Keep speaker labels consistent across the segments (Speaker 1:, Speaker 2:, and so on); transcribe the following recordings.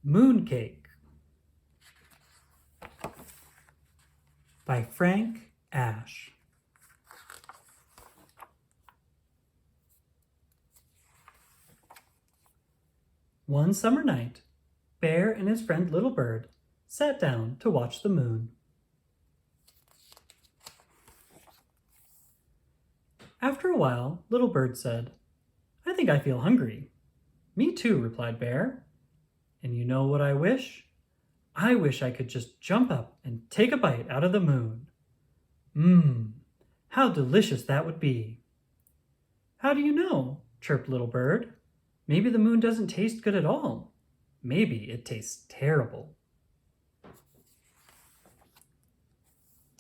Speaker 1: Mooncake by Frank Asch. One summer night, Bear and his friend Little Bird sat down to watch the moon. After a while, Little Bird said, "I think I feel hungry." "Me too," replied Bear. "And you know what I wish? I wish I could just jump up and take a bite out of the moon. How delicious that would be." "How do you know?" chirped Little Bird. "Maybe the moon doesn't taste good at all. Maybe it tastes terrible."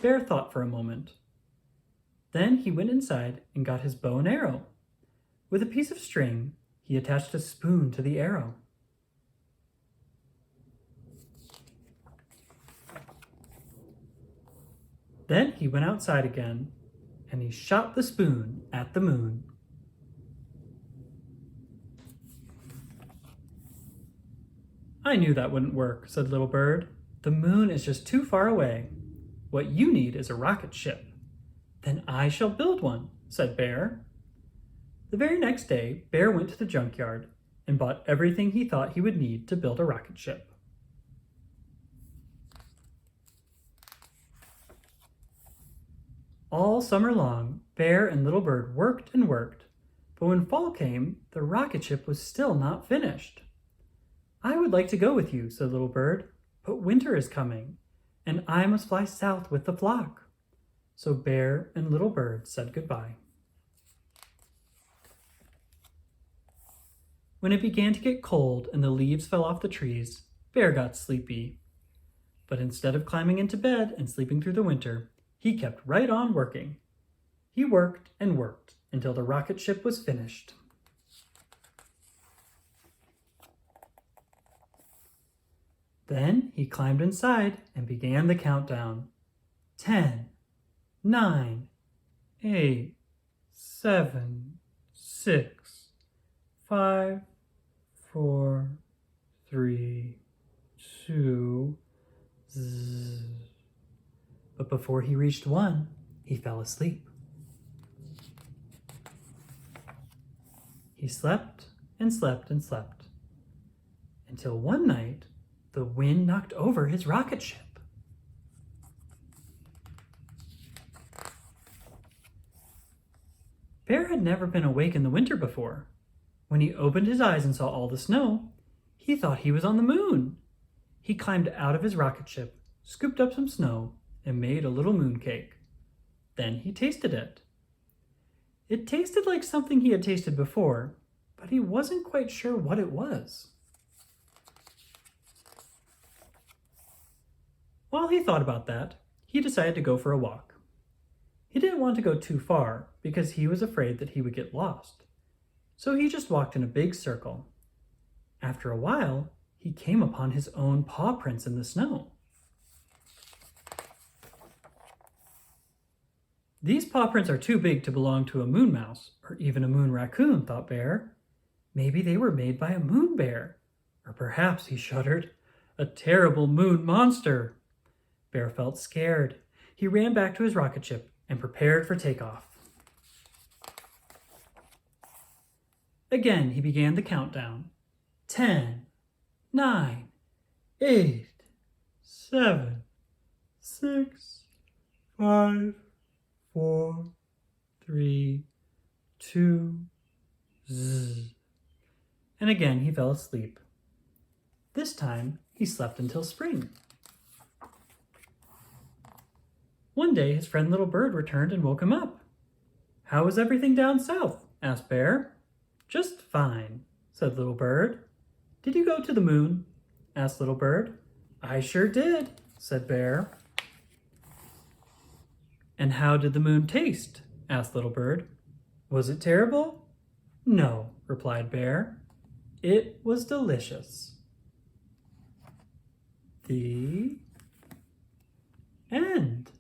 Speaker 1: Bear thought for a moment. Then he went inside and got his bow and arrow. With a piece of string, he attached a spoon to the arrow. Then he went outside again, and he shot the spoon at the moon. "I knew that wouldn't work," said Little Bird. "The moon is just too far away. What you need is a rocket ship." "Then I shall build one," said Bear. The very next day, Bear went to the junkyard and bought everything he thought he would need to build a rocket ship. All summer long, Bear and Little Bird worked and worked, but when fall came, the rocket ship was still not finished. "I would like to go with you," said Little Bird, "but winter is coming, and I must fly south with the flock." So Bear and Little Bird said goodbye. When it began to get cold and the leaves fell off the trees, Bear got sleepy. But instead of climbing into bed and sleeping through the winter, he kept right on working. He worked and worked until the rocket ship was finished. Then he climbed inside and began the countdown. 10, 9, 8, 7, 6, 5, 4, 3, 2, zzz. But before he reached 1, he fell asleep. He slept and slept and slept, until one night the wind knocked over his rocket ship. Bear had never been awake in the winter before. When he opened his eyes and saw all the snow, he thought he was on the moon. He climbed out of his rocket ship, scooped up some snow, and made a little mooncake. Then he tasted it. It tasted like something he had tasted before, but he wasn't quite sure what it was. While he thought about that, he decided to go for a walk. He didn't want to go too far because he was afraid that he would get lost. So he just walked in a big circle. After a while, he came upon his own paw prints in the snow. "These paw prints are too big to belong to a moon mouse or even a moon raccoon," thought Bear. "Maybe they were made by a moonbear, or perhaps," he shuddered, "a terrible moon monster." Bear felt scared. He ran back to his rocket ship and prepared for takeoff. Again, he began the countdown. 10, 9, 8, 7, 6, 5, 4, 3, 2, zzz. And again he fell asleep. This time he slept until spring. One day his friend Little Bird returned and woke him up. "How is everything down south?" asked Bear. "Just fine," said Little Bird. "Did you go to the moon?" asked Little Bird. "I sure did," said Bear. "And how did the moon taste?" asked Little Bird. "Was it terrible?" "No," replied Bear. "It was delicious." The end.